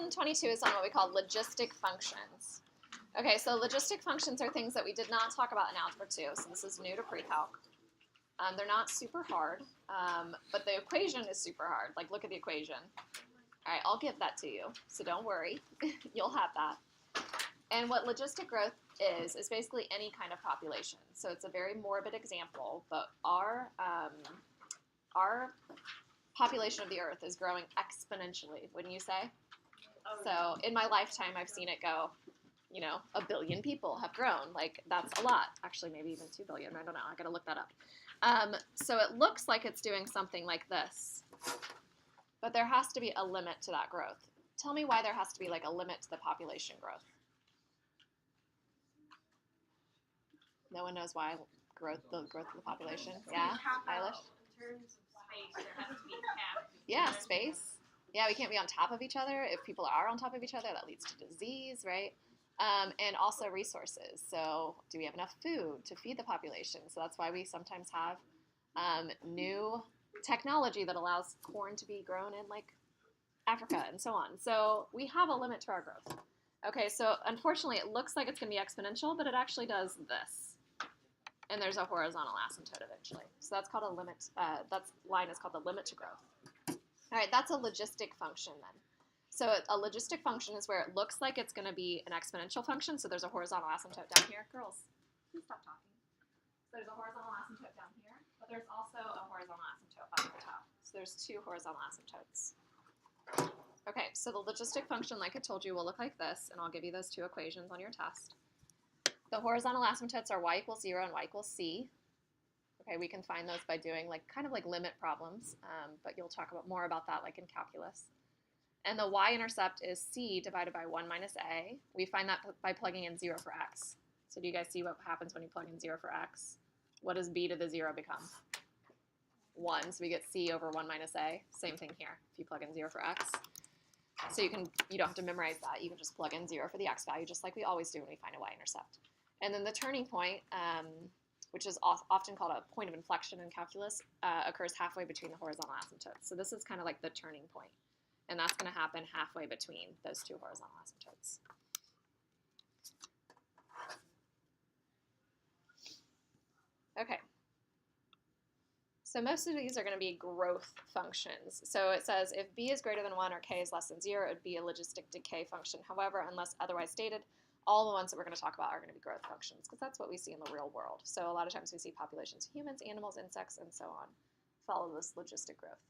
Lesson 22 is on what we call logistic functions. Okay, so logistic functions are things that we did not talk about in Algebra 2, so this is new to pre-calc. They're not super hard, but the equation is super hard. Like, look at the equation. All right, I'll give that to you, so don't worry. You'll have that. And what logistic growth is basically any kind of population. So it's a very morbid example, but our population of the Earth is growing exponentially, wouldn't you say? So in my lifetime, I've seen it go, you know, 1 billion people have grown. Like, that's a lot. Actually, maybe even 2 billion. I don't know. I got to look that up. So it looks like it's doing something like this. But there has to be a limit to that growth. Tell me why there has to be, like, a limit to the population growth. No one knows why the growth of the population. Yeah, Eilish? In terms of space, there has to be a cap. Yeah, space. Yeah, we can't be on top of each other. If people are on top of each other, that leads to disease, right? And also resources. So do we have enough food to feed the population? So that's why we sometimes have new technology that allows corn to be grown in, like, Africa and so on. So we have a limit to our growth. Okay, so unfortunately it looks like it's going to be exponential, but it actually does this. And there's a horizontal asymptote eventually. So that's called a limit, that line is called the limit to growth. All right, that's a logistic function then. So a logistic function is where it looks like it's going to be an exponential function. So there's a horizontal asymptote down here. Girls, please stop talking. So there's a horizontal asymptote down here, but there's also a horizontal asymptote up at the top. So there's 2 horizontal asymptotes. Okay, so the logistic function, like I told you, will look like this, and I'll give you those 2 equations on your test. The horizontal asymptotes are y equals 0 and y equals c. Okay, we can find those by doing kind of like limit problems, but you'll talk more about that like in calculus. And the y-intercept is c divided by 1 minus a. We find that by plugging in 0 for x. So do you guys see what happens when you plug in 0 for x? What does b to the 0 become? 1, so we get c over 1 minus a. Same thing here, if you plug in 0 for x. So you don't have to memorize that. You can just plug in 0 for the x value, just like we always do when we find a y-intercept. And then the turning point, which is often called a point of inflection in calculus, occurs halfway between the horizontal asymptotes. So this is kind of like the turning point. And that's going to happen halfway between those 2 horizontal asymptotes. Okay. So most of these are going to be growth functions. So it says if b is greater than 1 or k is less than 0, it would be a logistic decay function. However, unless otherwise stated, all the ones that we're going to talk about are going to be growth functions because that's what we see in the real world. So a lot of times we see populations of humans, animals, insects, and so on follow this logistic growth.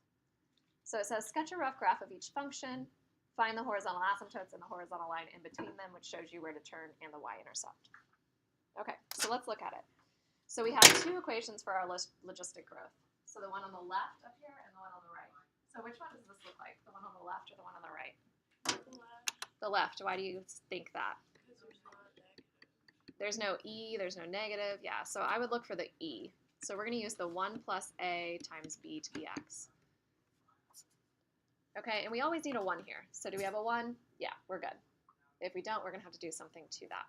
So it says sketch a rough graph of each function, find the horizontal asymptotes and the horizontal line in between them, which shows you where to turn and the y-intercept. Okay, so let's look at it. So we have 2 equations for our logistic growth. So the one on the left up here and the one on the right. So which one does this look like? The one on the left or the one on the right? The left. The left. Why do you think that? Because there's no negative. There's no e, there's no negative. Yeah, so I would look for the e. So we're going to use the 1 plus a times b to be x. Okay, and we always need a 1 here. So do we have a 1? Yeah, we're good. If we don't, we're going to have to do something to that.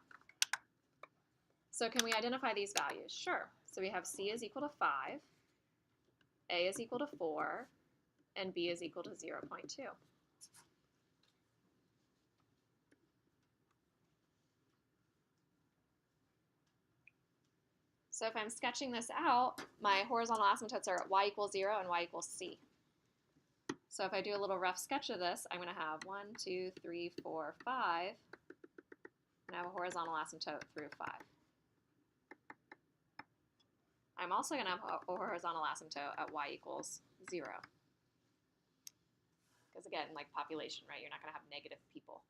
So can we identify these values? Sure. So we have c is equal to 5, a is equal to 4, and b is equal to 0.2. So if I'm sketching this out, my horizontal asymptotes are y equals 0 and y equals c. So if I do a little rough sketch of this, I'm going to have 1, 2, 3, 4, 5, and I have a horizontal asymptote through 5. I'm also going to have a horizontal asymptote at y equals 0. Because again, like population, right, you're not going to have negative people.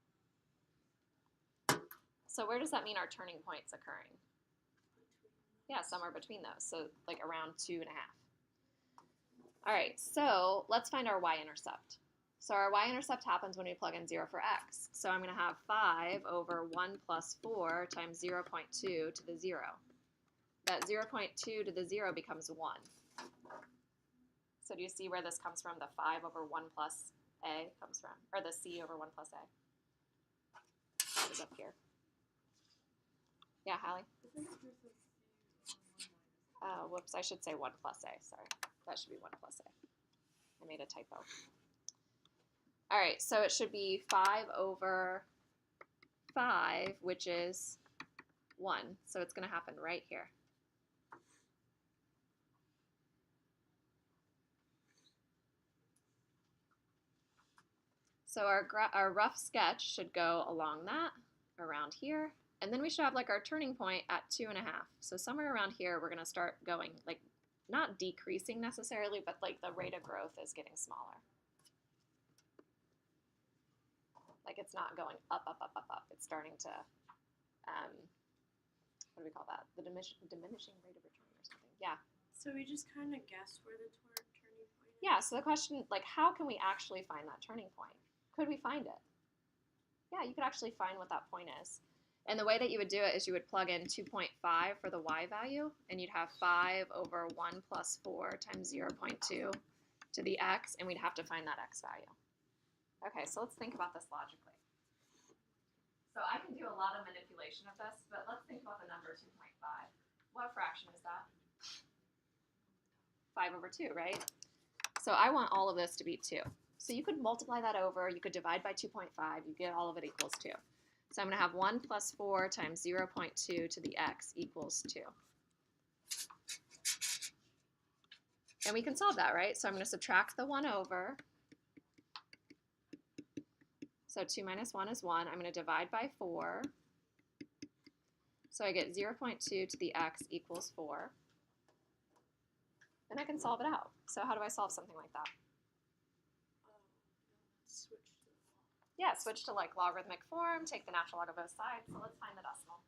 So where does that mean our turning point's occurring? Yeah, somewhere between those, so like around 2.5. All right, so let's find our y-intercept. So our y-intercept happens when we plug in 0 for x. So I'm going to have 5 over 1 plus 4 times 0.2 to the 0. That 0.2 to the 0 becomes 1. So do you see where this comes from? The 5 over 1 plus a comes from, or the c over 1 plus a. It is up here. Yeah, Hallie? Whoops, I should say 1 plus a, sorry. That should be 1 plus a. I made a typo. All right, so it should be 5 over 5, which is 1. So it's going to happen right here. So our rough sketch should go along that, around here. And then we should have like our turning point at 2.5. So somewhere around here, we're going to start going, like, not decreasing necessarily, but like the rate of growth is getting smaller. Like it's not going up, up, up, up, up. It's starting to, what do we call that? The diminishing rate of return or something. Yeah. So we just kind of guess where the turning point is? Yeah, so the question, like, how can we actually find that turning point? Could we find it? Yeah, you could actually find what that point is. And the way that you would do it is you would plug in 2.5 for the y value, and you'd have 5 over 1 plus 4 times 0.2 to the x, and we'd have to find that x value. Okay, so let's think about this logically. So I can do a lot of manipulation of this, but let's think about the number 2.5. What fraction is that? 5 over 2, right? So I want all of this to be 2. So you could multiply that over, you could divide by 2.5, you get all of it equals 2. So I'm going to have 1 plus 4 times 0.2 to the x equals 2. And we can solve that, right? So I'm going to subtract the 1 over. So 2 minus 1 is 1. I'm going to divide by 4. So I get 0.2 to the x equals 4. And I can solve it out. So how do I solve something like that? Switch to the log. Yeah, switch to like logarithmic form, take the natural log of both sides. So let's find the decimal.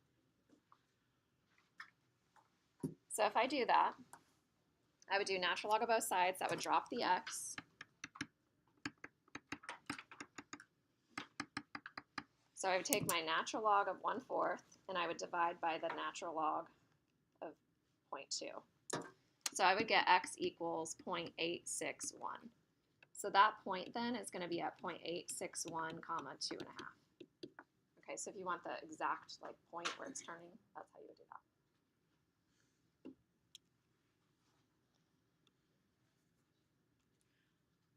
So if I do that, I would do natural log of both sides. That would drop the x. So I would take my natural log of 1/4, and I would divide by the natural log of 0.2. So I would get x equals 0.861. So that point then is going to be at 0.861 comma 2.5. Okay, so if you want the exact like point where it's turning, that's how you would do that.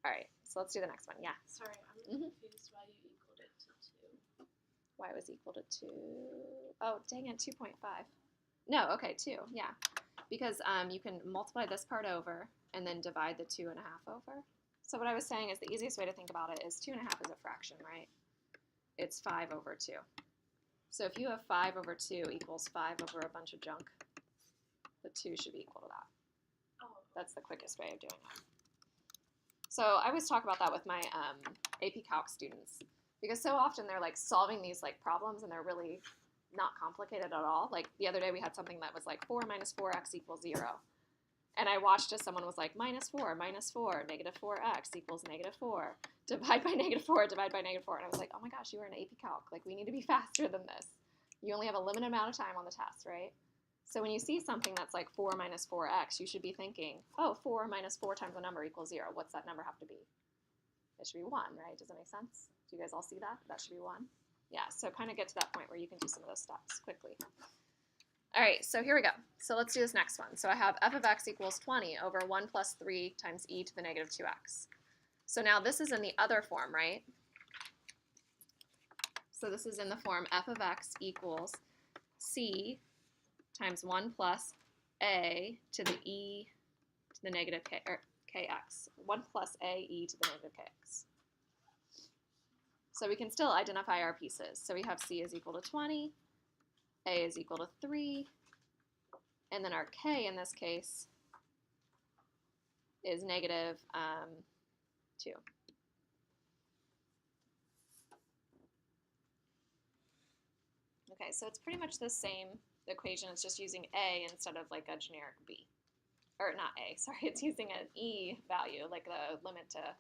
All right, so let's do the next one. Yeah. Sorry, I'm confused why you equaled it to 2. Y was equal to 2. Oh, dang it, 2.5. No, okay, 2, yeah. Because you can multiply this part over and then divide the 2.5 over. So what I was saying is the easiest way to think about it is 2.5 is a fraction, right? It's 5 over 2. So if you have 5 over 2 equals 5 over a bunch of junk, the 2 should be equal to that. Oh. That's the quickest way of doing it. So I always talk about that with my AP Calc students, because so often they're like solving these like problems and they're really not complicated at all. Like the other day we had something that was like 4 minus 4x equals 0. And I watched as someone was like minus 4, negative 4x equals negative 4. Divide by negative 4, divide by negative 4. And I was like, oh my gosh, you are an AP Calc. Like we need to be faster than this. You only have a limited amount of time on the test, right? So when you see something that's like 4 minus 4x, you should be thinking, oh, 4 minus 4 times a number equals 0. What's that number have to be? It should be 1, right? Does that make sense? Do you guys all see that? That should be 1. Yeah, so kind of get to that point where you can do some of those steps quickly. All right, so here we go. So let's do this next one. So I have f of x equals 20 over 1 plus 3 times e to the negative 2x. So now this is in the other form, right? So this is in the form f of x equals c times 1 plus a to the e to the negative k, or kx. 1 plus a e to the negative kx. So we can still identify our pieces. So we have c is equal to 20, a is equal to 3, and then our k in this case is negative 2. Okay, so it's pretty much the same equation. It's just using a instead of like a generic b. Or not a, sorry, it's using an e value, like the limit to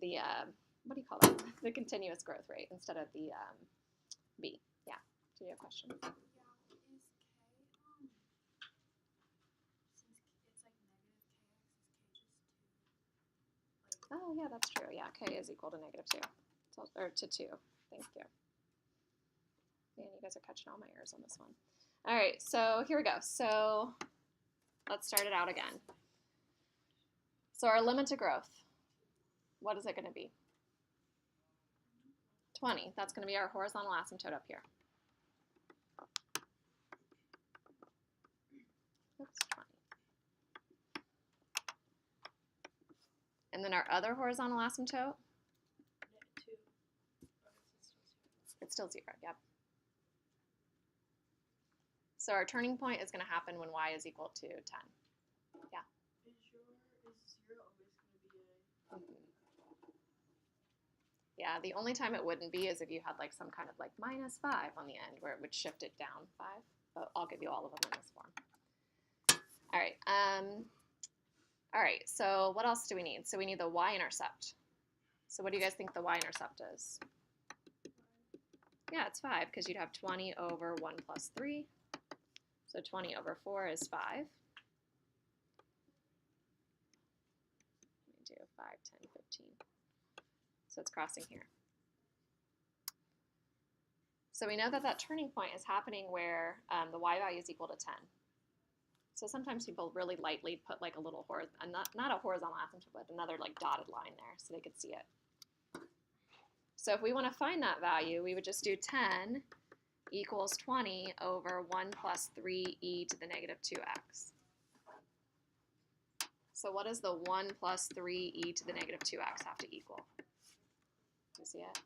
the, what do you call that? The continuous growth rate instead of the b. Yeah, do you have a question? Yeah, is k, since it's like negative kx, is k just 2? Like, Oh, yeah, that's true. Yeah, k is equal to negative 2. So, or to 2. Thank you. Man, you guys are catching all my errors on this one. All right, so here we go. So let's start it out again. So our limit to growth, what is it going to be? 20. That's going to be our horizontal asymptote up here. Oops, 20. And then our other horizontal asymptote, it's still 0, yep. So our turning point is going to happen when y is equal to 10. Yeah. Is 0 always going to be a... Yeah, the only time it wouldn't be is if you had like some kind of like -5 on the end where it would shift it down 5. But I'll give you all of them in this form. All right. All right, so what else do we need? So we need the y-intercept. So what do you guys think the y-intercept is? Yeah, it's 5 because you'd have 20 over 1 plus 3. So 20 over 4 is 5. Let me do 5, 10, 15. So it's crossing here. So we know that that turning point is happening where the y value is equal to 10. So sometimes people really lightly put like a little not a horizontal asymptote, but another like dotted line there so they could see it. So if we want to find that value, we would just do 10 equals 20 over 1 plus 3e to the negative 2x. So what does the 1 plus 3e to the negative 2x have to equal? Do you see it?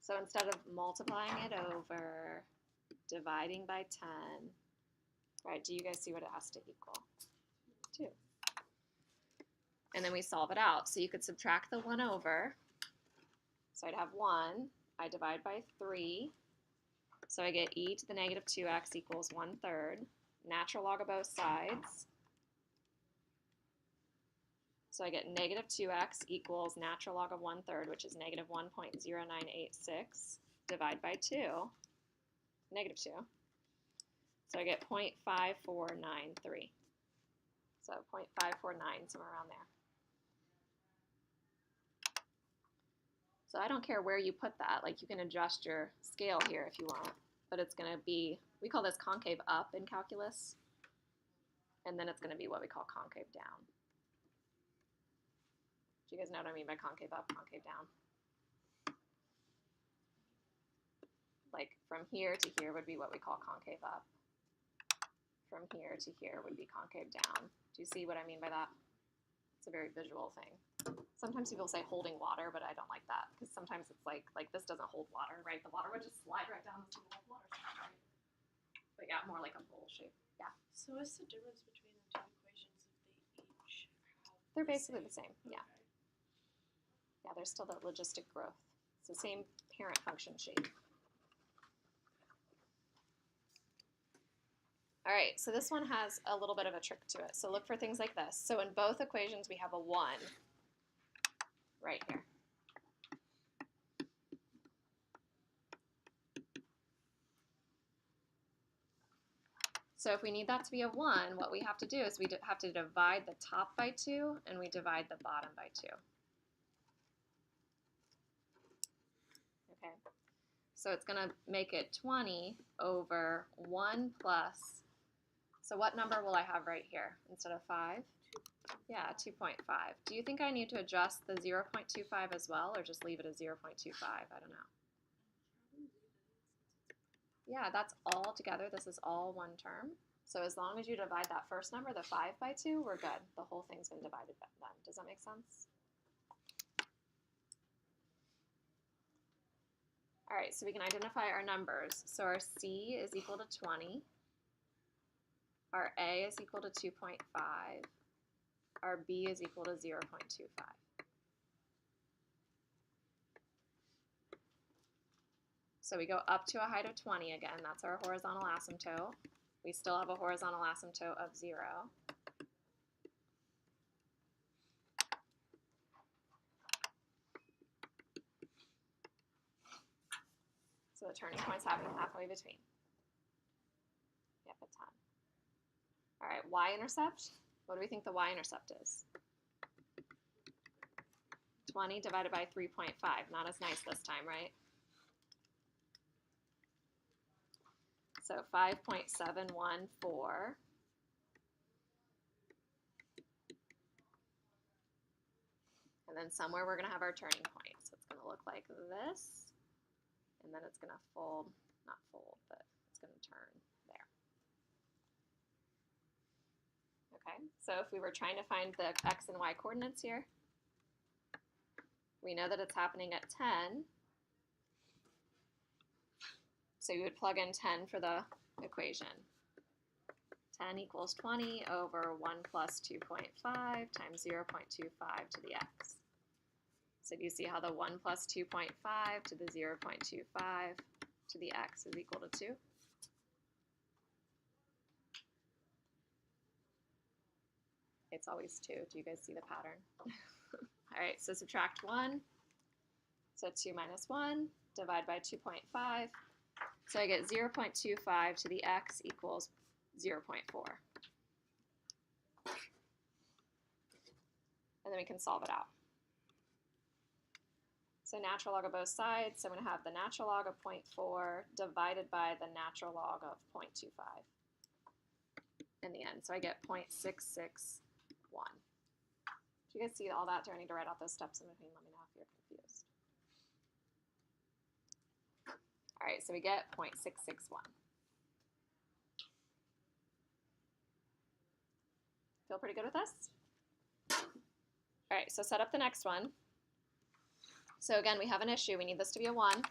So instead of multiplying it over, dividing by 10, right, do you guys see what it has to equal? 2. And then we solve it out. So you could subtract the 1 over. So I'd have 1. I divide by 3. So I get e to the negative 2x equals 1/3. Natural log of both sides. So I get negative 2x equals natural log of 1/3, which is negative 1.0986. Divide by 2, negative 2. So I get 0.5493. So 0.549, somewhere around there. So I don't care where you put that. Like you can adjust your scale here if you want, but it's going to be, we call this concave up in calculus, and then it's going to be what we call concave down. Do you guys know what I mean by concave up, concave down? Like from here to here would be what we call concave up. From here to here would be concave down. Do you see what I mean by that? It's a very visual thing. Sometimes people say holding water, but I don't like that because sometimes it's like this doesn't hold water, right? The water would just slide right down this little water slide, right? But yeah, more like a bowl shape. Yeah. So what's the difference between the two equations if they each have... They're basically the same, yeah. Okay. Yeah, there's still the logistic growth. It's the same parent function shape. All right, so this one has a little bit of a trick to it. So look for things like this. So in both equations, we have a 1 right here. So if we need that to be a 1, what we have to do is we have to divide the top by 2, and we divide the bottom by 2. Okay, so it's going to make it 20 over 1 plus, so what number will I have right here instead of 5? Yeah, 2.5. Do you think I need to adjust the 0.25 as well, or just leave it as 0.25? I don't know. Yeah, that's all together. This is all one term. So as long as you divide that first number, the 5 by 2, we're good. The whole thing's been divided by then. Does that make sense? All right, so we can identify our numbers. So our C is equal to 20. Our A is equal to 2.5. Our B is equal to 0.25. So we go up to a height of 20 again. That's our horizontal asymptote. We still have a horizontal asymptote of 0. So the turning point's happening halfway between. Yep, a 10. All right, y-intercept. What do we think the y-intercept is? 20 divided by 3.5. Not as nice this time, right? So 5.714. And then somewhere we're going to have our turning point. So it's going to look like this, and then it's going to fold, not fold, but it's going to turn there. Okay, so if we were trying to find the x and y coordinates here, we know that it's happening at 10, so you would plug in 10 for the equation. 10 equals 20 over 1 plus 2.5 times 0.25 to the x. So do you see how the 1 plus 2.5 to the 0.25 to the x is equal to 2? It's always 2. Do you guys see the pattern? All right, so subtract 1. So 2 minus 1, divide by 2.5. So I get 0.25 to the x equals 0.4. And then we can solve it out. So natural log of both sides, so I'm going to have the natural log of 0.4 divided by the natural log of 0.25 in the end. So I get 0.661. Do you guys see all that? Do I need to write out those steps in between? Let me know if you're confused. All right, so we get 0.661. Feel pretty good with this? All right, so set up the next one. So again, we have an issue. We need this to be a 1.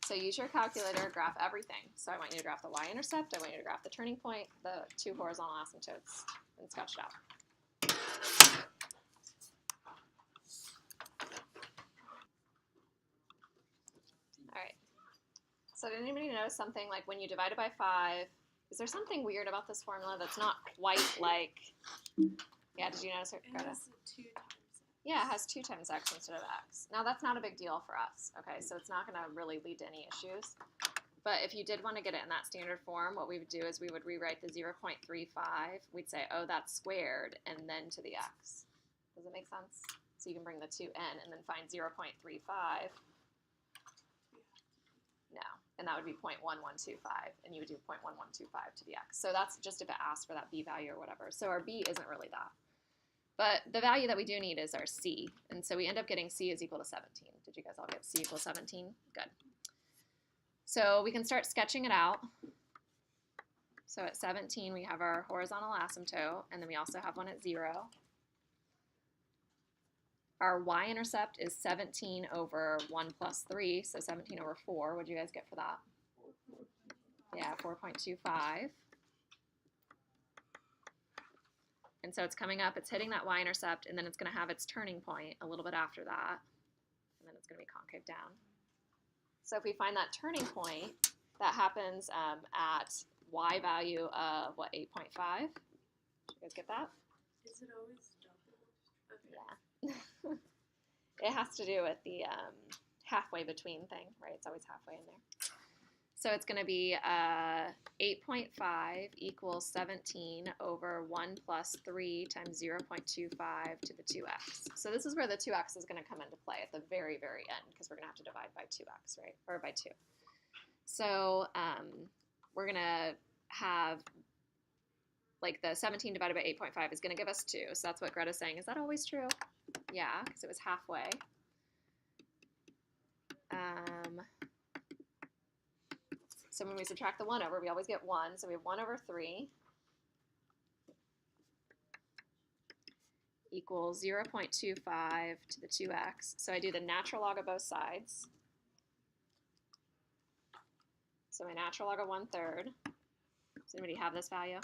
So use your calculator, graph everything. So I want you to graph the y-intercept, I want you to graph the turning point, the 2 horizontal asymptotes, and sketch it out. All right. So did anybody notice something like when you divide it by 5, is there something weird about this formula that's not quite like, yeah, did you notice it, Greta? It has 2 times x. Yeah, it has 2 times x instead of x. Now that's not a big deal for us, okay, so it's not going to really lead to any issues. But if you did want to get it in that standard form, what we would do is we would rewrite the 0.35. We'd say, oh, that's squared, and then to the x. Does it make sense? So you can bring the 2 in and then find 0.35. No, and that would be 0.1125, and you would do 0.1125 to the x. So that's just if it asks for that b value or whatever. So our b isn't really that. But the value that we do need is our c, and so we end up getting c is equal to 17. Did you guys all get c equals 17? Good. So we can start sketching it out. So at 17, we have our horizontal asymptote, and then we also have one at 0. Our y-intercept is 17 over 1 plus 3, so 17 over 4. What did you guys get for that? Yeah, 4.25. And so it's coming up, it's hitting that y-intercept, and then it's going to have its turning point a little bit after that, and then it's going to be concave down. So if we find that turning point, that happens at y value of, what, 8.5? Did you guys get that? Is it always double? Okay. Yeah. It has to do with the halfway between thing, right? It's always halfway in there. So it's going to be 8.5 equals 17 over 1 plus 3 times 0.25 to the 2x. So this is where the 2x is going to come into play at the very, very end, because we're going to have to divide by 2x, right? Or by 2. So we're going to have, like, the 17 divided by 8.5 is going to give us 2. So that's what Greta's saying. Is that always true? Yeah, because it was halfway. So when we subtract the 1 over, we always get 1. So we have 1 over 3 equals 0.25 to the 2x. So I do the natural log of both sides. So my natural log of 1/3. Does anybody have this value?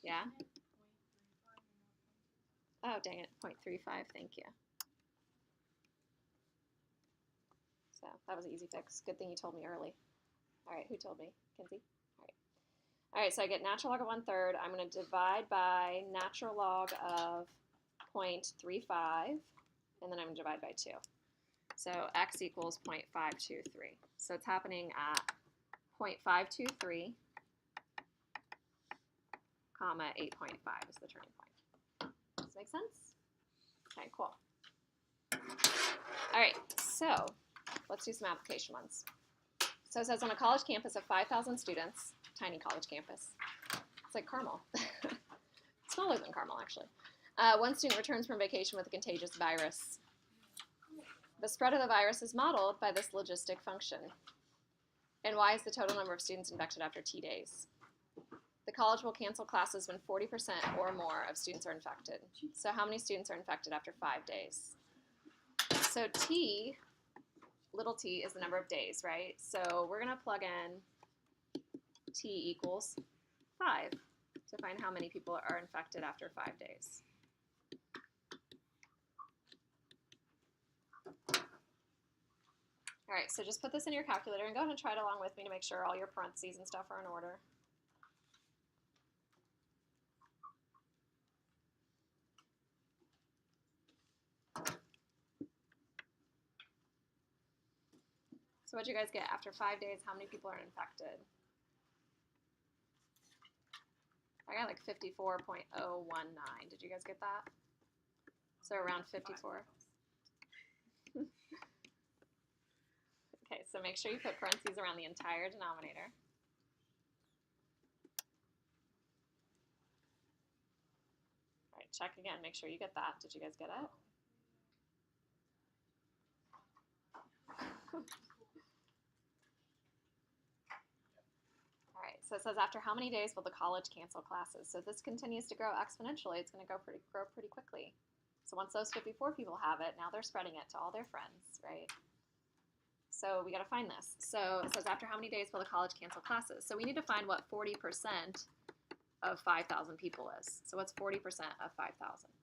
Yeah? Oh, dang it, 0.35, thank you. So that was an easy fix. Good thing you told me early. All right, who told me? Kinsey? All right, so I get natural log of 1/3. I'm going to divide by natural log of 0.35, and then I'm going to divide by 2. So x equals 0.523. So it's happening at 0.523, comma 8.5 is the turning point. Does that make sense? Okay, cool. All right, so let's do some application ones. So it says on a college campus of 5,000 students, tiny college campus. It's like Carmel. Smaller than Carmel, actually. One student returns from vacation with a contagious virus. The spread of the virus is modeled by this logistic function. And y is the total number of students infected after t days. The college will cancel classes when 40% or more of students are infected. So how many students are infected after 5 days? So t, little t, is the number of days, right? So we're going to plug in t equals 5 to find how many people are infected after 5 days. All right, so just put this in your calculator and go ahead and try it along with me to make sure all your parentheses and stuff are in order. So what'd you guys get? After 5 days, how many people are infected? I got like 54.019. Did you guys get that? So around 54. Okay, so make sure you put parentheses around the entire denominator. All right, check again. Make sure you get that. Did you guys get it? All right, so it says after how many days will the college cancel classes? So if this continues to grow exponentially, it's going to grow pretty quickly. So once those 54 people have it, now they're spreading it to all their friends, right? So we got to find this. So it says after how many days will the college cancel classes? So we need to find what 40% of 5,000 people is. So what's 40% of 5,000?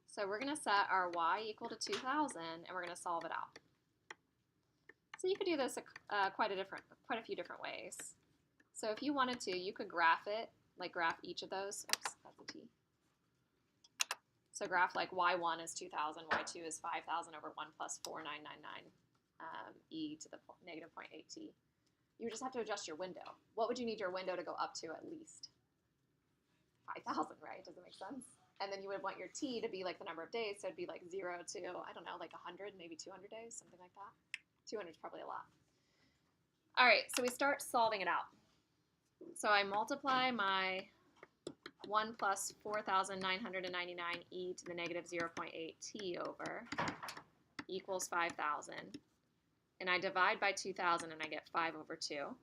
So we're going to set our y equal to 2,000, and we're going to solve it out. So you could do this quite a few different ways. So if you wanted to, you could graph it, like graph each of those. Oops, that's a t. So graph like y1 is 2,000, y2 is 5,000 over 1 plus 4,999 e to the negative 0.8t. You just have to adjust your window. What would you need your window to go up to at least? 5,000, right? Does it make sense? And then you would want your t to be like the number of days, so it'd be like 0 to, I don't know, like 100, maybe 200 days, something like that. 200 is probably a lot. All right, so we start solving it out. So I multiply my 1 plus 4,999 e to the negative 0.8t over equals 5,000. And I divide by 2,000 and I get 5 over 2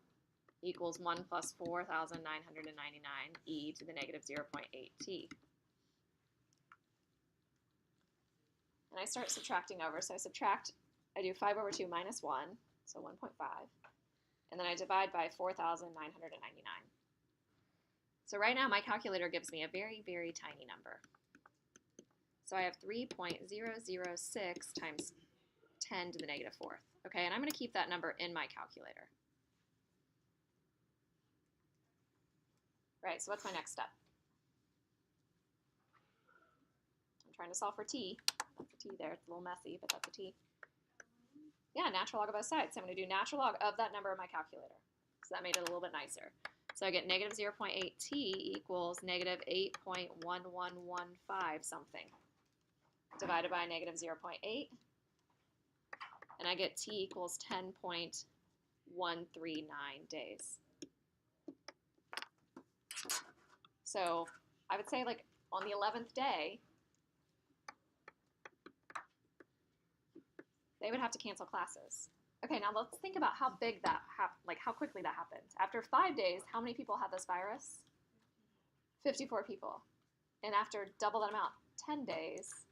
equals 1 plus 4,999 e to the negative 0.8t. And I start subtracting over. So I do 5 over 2 minus 1, so 1.5. And then I divide by 4,999. So right now my calculator gives me a very, very tiny number. So I have 3.006 times 10 to the negative 4th. Okay, and I'm going to keep that number in my calculator. Right, so what's my next step? I'm trying to solve for t. That's a t there. It's a little messy, but that's a t. Yeah, natural log of both sides. So I'm going to do natural log of that number in my calculator. So that made it a little bit nicer. So I get negative 0.8t equals negative 8.1115 something divided by negative 0.8. And I get t equals 10.139 days. So I would say like on the 11th day, they would have to cancel classes. Okay, now let's think about how big that how quickly that happened. After 5 days, how many people had this virus? 54 people. And after double that amount, 10 days,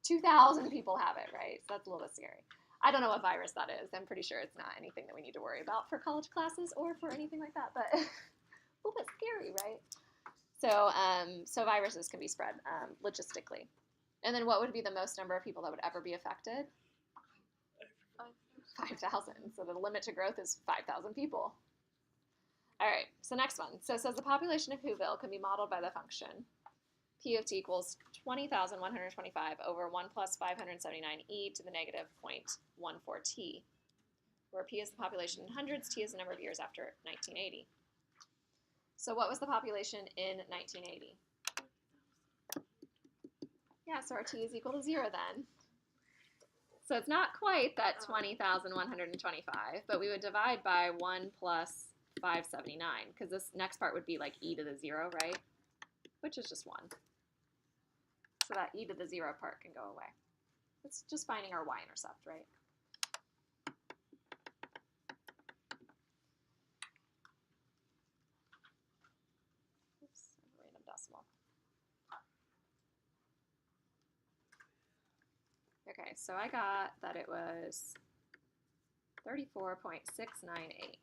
2,000 people have it, right? So that's a little bit scary. I don't know what virus that is. I'm pretty sure it's not anything that we need to worry about for college classes or for anything like that, but a little bit scary, right? So, so viruses can be spread logistically. And then what would be the most number of people that would ever be affected? 5,000. So the limit to growth is 5,000 people. All right, so next one. So it says the population of Whoville can be modeled by the function P of t equals 20,125 over 1 plus 579 e to the negative 0.14t, where P is the population in hundreds, T is the number of years after 1980. So what was the population in 1980? Yeah, so our T is equal to 0 then. So it's not quite that 20,125, but we would divide by 1 plus 579, because this next part would be like e to the 0, right? Which is just 1. So that e to the 0 part can go away. It's just finding our y-intercept, right? Oops, random decimal. Okay, so I got that it was 34.698.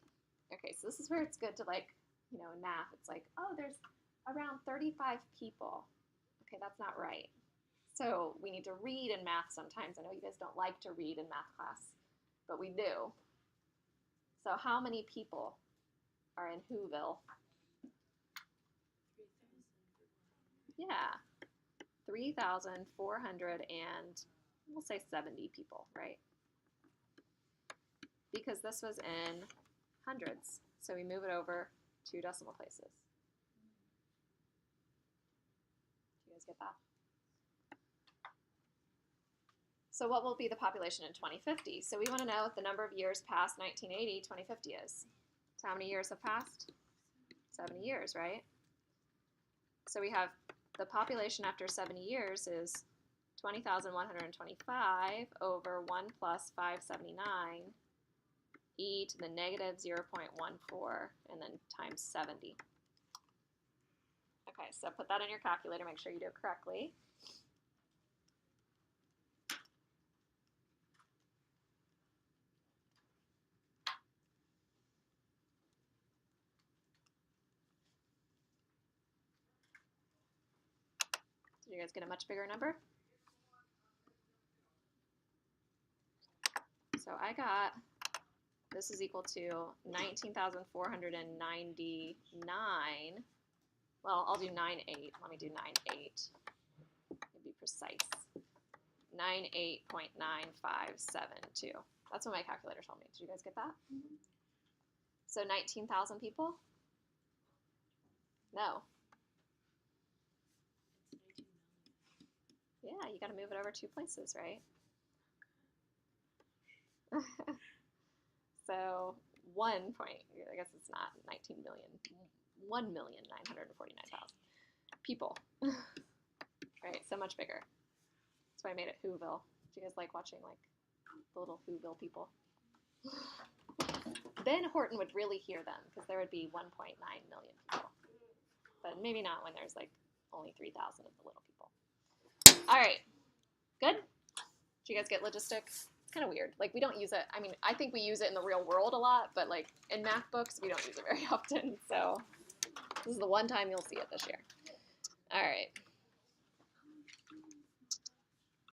Okay, so this is where it's good to, like, you know, in math, it's like, oh, there's around 35 people. Okay, that's not right. So we need to read in math sometimes. I know you guys don't like to read in math class, but we do. So how many people are in Whoville? Yeah, 3,400 and we'll say 70 people, right? Because this was in hundreds, so we move it over 2 decimal places. Do you guys get that? So what will be the population in 2050? So we want to know what the number of years past 1980 2050 is. So how many years have passed? 70 years, right? So we have the population after 70 years is 20,125 over 1 plus 579 e to the negative 0.14 and then times 70. Okay, so put that in your calculator, make sure you do it correctly. Did you guys get a much bigger number? So I got, this is equal to 19,499. Well, I'll do 9.8. Let me do 9.8. To be precise. 98.9572. That's what my calculator told me. Did you guys get that? Mm-hmm. So 19,000 people? No. Yeah, you got to move it over 2 places, right? So 1 point, I guess it's not 19 million, 1,949,000 people. Right, so much bigger. That's why I made it Whoville. Do you guys like watching like the little Whoville people? Ben Horton would really hear them because there would be 1.9 million people. But maybe not when there's like only 3,000 of the little people. All right, good? Did you guys get logistic? It's kind of weird. Like we don't use it. I mean, I think we use it in the real world a lot, but like in math books, we don't use it very often. So this is the one time you'll see it this year. All right.